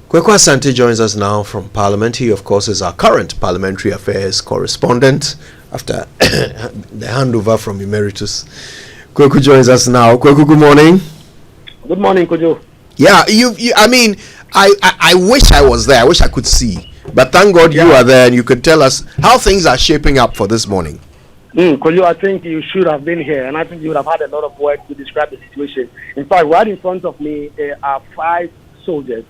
Kwaku Asante joins us now from Parliament. He, of course, is our current Parliamentary Affairs correspondent after the handover from Emeritus. Kwaku joins us now. Kwaku, good morning. Good morning, Kojo. Yeah, I mean, I wish I was there. I wish I could see. But thank God you are there and you could tell us how things are shaping up for this morning. Kojo, I think you should have been here, and I think you would have had a lot of words to describe the situation. In fact, right in front of me are 5 soldiers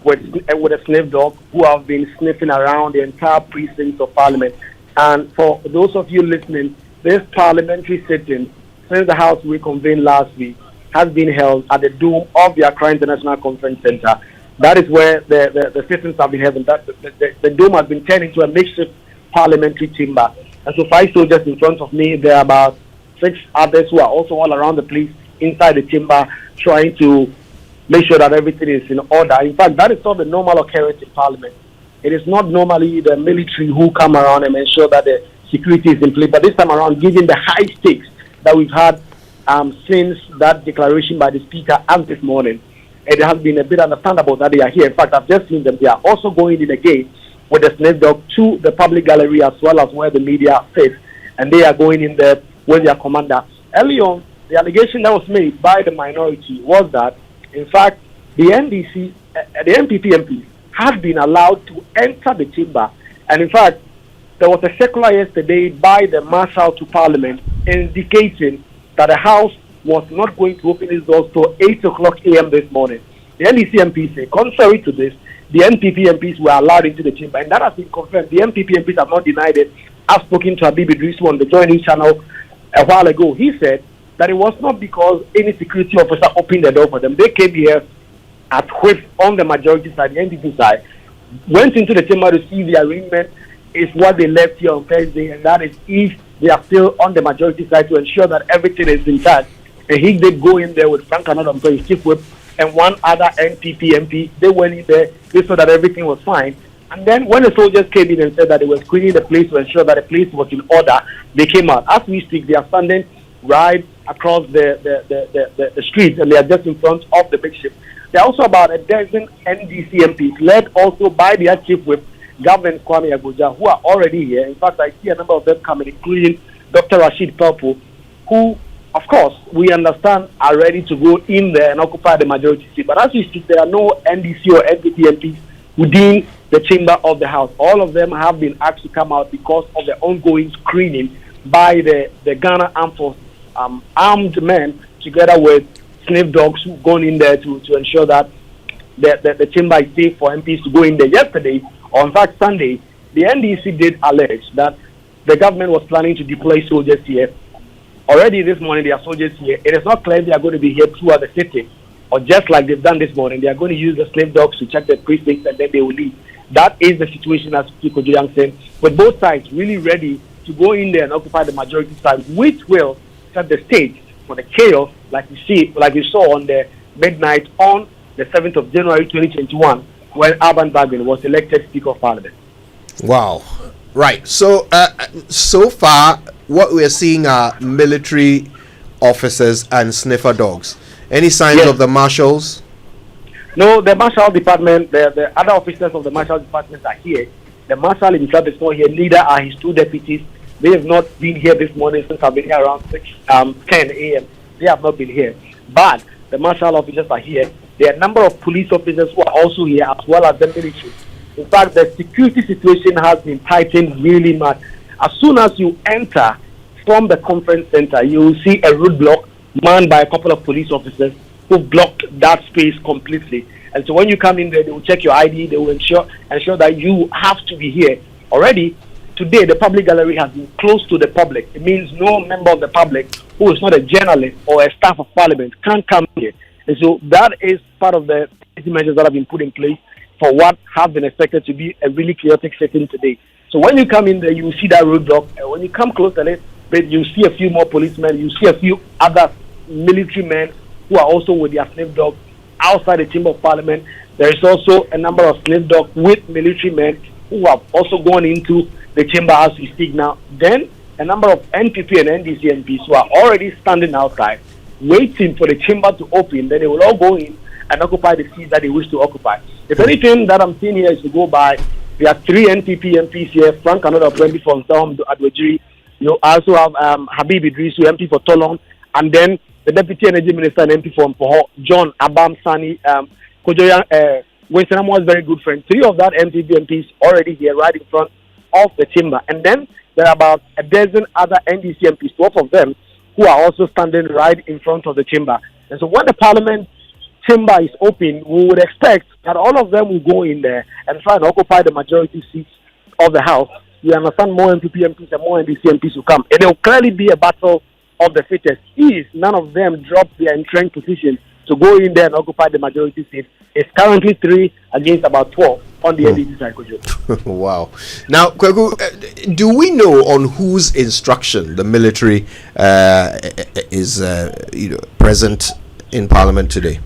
with a sniff dog who have been sniffing around the entire precincts of Parliament. And for those of you listening, this parliamentary sitting, since the House reconvened last week, has been held at the dome of the Accra International Conference Center. That is where the sittings have been held. The dome has been turned into a makeshift parliamentary chamber. And so 5 soldiers in front of me, there are about 6 others who are also all around the place inside the chamber trying to make sure that everything is in order. In fact, that is not the normal occurrence in Parliament. It is not normally the military who come around and ensure that the security is in place. But this time around, given the high stakes that we've had since that declaration by the Speaker and this morning, it has been a bit understandable that they are here. In fact, I've just seen them. They are also going in again with the snake dog to the public gallery as well as where the media sits. And they are going in there with their commander. Early on, the allegation that was made by the minority was that, in fact, the NDC, the NPP MPs had been allowed to enter the chamber. And in fact, there was a circular yesterday by the Marshal to Parliament indicating that the House was not going to open its doors till 8 o'clock a.m. this morning. The NDC MPs say, contrary to this, the NPP MPs were allowed into the chamber. And that has been confirmed. The NPP MPs have not denied it. I've spoken to Habib Idrisu on the Joining channel a while ago. He said that it was not because any security officer opened the door for them. They came here at whip on the majority side, the NDP side, went into the chamber to see the arrangement is what they left here on Thursday, and that is if they are still on the majority side to ensure that everything is intact. And he did go in there with Frank Anadam, his chief whip, and one other NPP MP. They went in there, they saw that everything was fine. And then when the soldiers came in and said that they were screening the place to ensure that the place was in order, they came out. As we speak, they are standing right across the street, and they are just in front of the big ship. There are also about a dozen NDC MPs, led also by their chief whip, Governor Kwame Agoja, who are already here. In fact, I see a number of them coming, including Dr. Rashid Palpable, who, of course, we understand are ready to go in there and occupy the majority seat. But as we speak, there are no NDC or NPP MPs within the chamber of the House. All of them have been asked to come out because of the ongoing screening by the Ghana Armed Forces, armed men together with sniff dogs who've gone in there to ensure that the chamber is safe for MPs to go in there. Yesterday, or in fact Sunday, the NDC did allege that the government was planning to deploy soldiers here. Already this morning, there are soldiers here. It is not clear they are going to be here throughout the city, or just like they've done this morning, they are going to use the slave dogs to check the precincts and then they will leave. That is the situation, as Kiko Juyang said, with both sides really ready to go in there and occupy the majority side, which will set the stage for the chaos like we saw on the midnight on the 7th of January 2021 when Alban Bagbin was elected Speaker of Parliament. Wow. Right. So, so far, what we're seeing are military officers and sniffer dogs. Any signs of the marshals? No, the Marshal Department, the other officers of the Marshal Department are here. The Marshal himself is not here. Neither are his 2 deputies. They have not been here this morning since I've been here around 10 a.m. They have not been here. But the Marshal officers are here. There are a number of police officers who are also here, as well as the military. In fact, the security situation has been tightened really much. As soon as you enter from the conference center, you will see a roadblock manned by a couple of police officers who blocked that space completely. And so when you come in there, they will check your ID. They will ensure that you have to be here. Already, today, the public gallery has been closed to the public. It means no member of the public who is not a journalist or a staff of Parliament can come here. And so that is part of the measures that have been put in place for what have been expected to be a really chaotic setting today. So when you come in there, you see that roadblock. And when you come close to it, you see a few more policemen. You see a few other military men who are also with their sniff dogs outside the Chamber of Parliament. There is also a number of sniff dogs with military men who have also gone into the chamber as we speak now. Then a number of NPP and NDC MPs who are already standing outside, waiting for the chamber to open. Then they will all go in and occupy the seats that they wish to occupy. If anything that I'm seeing here is to go by, we have 3 NPP MPs here, Frank Another 20 from Sam Adwajiri. You also have Habib Idrisu, MP for Tolon, and then the Deputy Energy Minister and MP from Poho, John Abam Sani, Kojoya, Winston was very good friend. 3 of that NPP MPs already here, right in front of the chamber. And then there are about a dozen other NDC MPs, 12 of them, who are also standing right in front of the chamber. And so when the Parliament chamber is open, we would expect that all of them will go in there and try and occupy the majority seats of the House. We understand more NPP MPs and more NDC MPs will come. And it will clearly be a battle of the fittest if none of them drop their entrenched position to go in there and occupy the majority seat. It's currently 3 against about 12 on the NDC side. Wow. Now, Kwaku, do we know on whose instruction the military is present in Parliament today?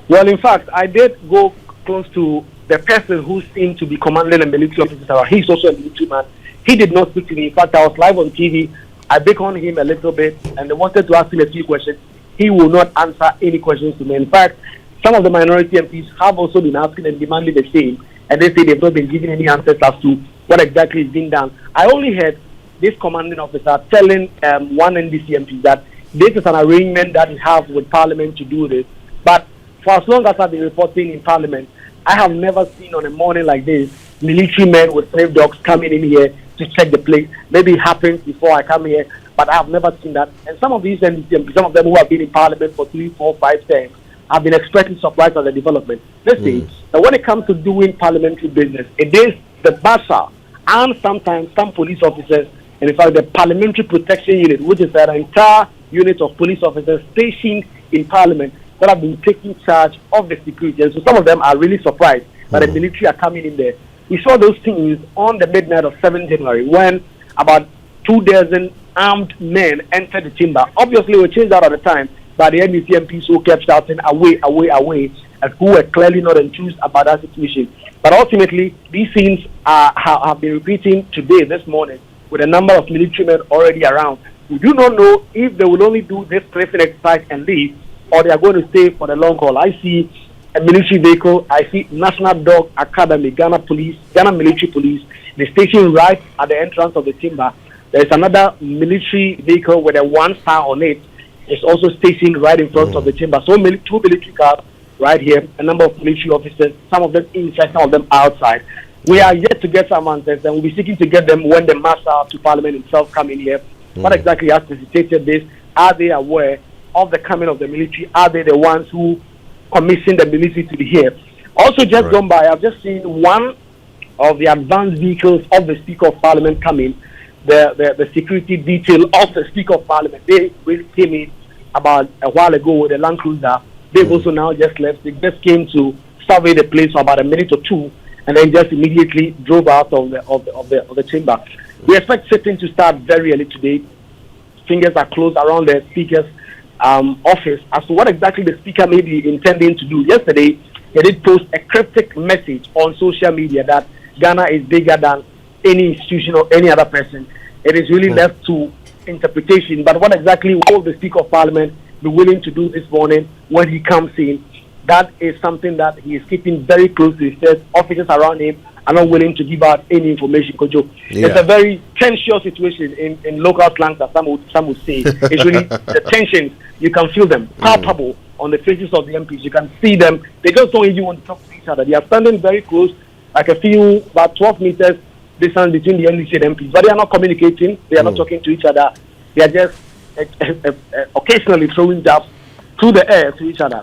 Well, in fact, I did go close to the person who seemed to be commanding a military officer. He's also a military man. He did not speak to me. In fact, I was live on TV. I beckoned him a little bit and they wanted to ask him a few questions. He will not answer any questions to me. In fact, some of the minority MPs have also been asking and demanding the same, and they say they've not been given any answers as to what exactly is being done. I only heard this commanding officer telling one NDC MP that this is an arrangement that we have with Parliament to do this. But for as long as I've been reporting in Parliament, I have never seen on a morning like this military men with slave dogs coming in here to check the place. Maybe it happens before I come here, but I have never seen that. And some of these NDC MPs, some of them who have been in Parliament for 3, 4, 5 terms, have been expecting surprise at the development. Let's see. Now, when it comes to doing parliamentary business, it is the BASA and sometimes some police officers, and in fact the Parliamentary Protection Unit, which is an entire unit of police officers stationed in Parliament that have been taking charge of the security. And so some of them are really surprised that the military are coming in there. We saw those things on the midnight of 7 January when about 2 dozen armed men entered the chamber. Obviously, we changed that at the time by the NDC MPs who kept shouting away, away, away, and who were clearly not enthused about that situation. But ultimately, these scenes have been repeating today, this morning, with a number of military men already around. We do not know if they will only do this briefing exercise and leave, or they are going to stay for the long haul. I see a military vehicle. I see National Dog Academy, Ghana Police, Ghana Military Police. They station right at the entrance of the chamber. There is another military vehicle with a 1 star on it. It's also stationed right in front of the chamber. So 2 military cars right here, a number of military officers, some of them inside, some of them outside. We are yet to get some answers, and we'll be seeking to get them when the Master to Parliament himself come in here. What exactly has necessitated this? Are they aware of the coming of the military? Are they the ones who commissioned the military to be here? Also, just gone by, I've just seen one of the advanced vehicles of the Speaker of Parliament come in. The security detail of the Speaker of Parliament. They really came in about a while ago with a Land Cruiser. They've also now just left. They just came to survey the place for about a minute or two, and then just immediately drove out of the chamber. We expect sitting to start very early today. Fingers are closed around the Speaker's office as to what exactly the Speaker may be intending to do. Yesterday, he did post a cryptic message on social media that Ghana is bigger than any institution or any other person. It is really left to interpretation. But what exactly will the Speaker of Parliament be willing to do this morning when he comes in? That is something that he is keeping very close to his chest. Officers around him are not willing to give out any information, Kojo. It's a very tensious situation in local slang that some would say. It's really the tensions. You can feel them palpable on the faces of the MPs. You can see them. They just don't even want to talk to each other. They are standing very close, like about 12 meters distance between the NDC and MPs, but they are not communicating. They are not talking to each other. They are just occasionally throwing jabs through the air to each other.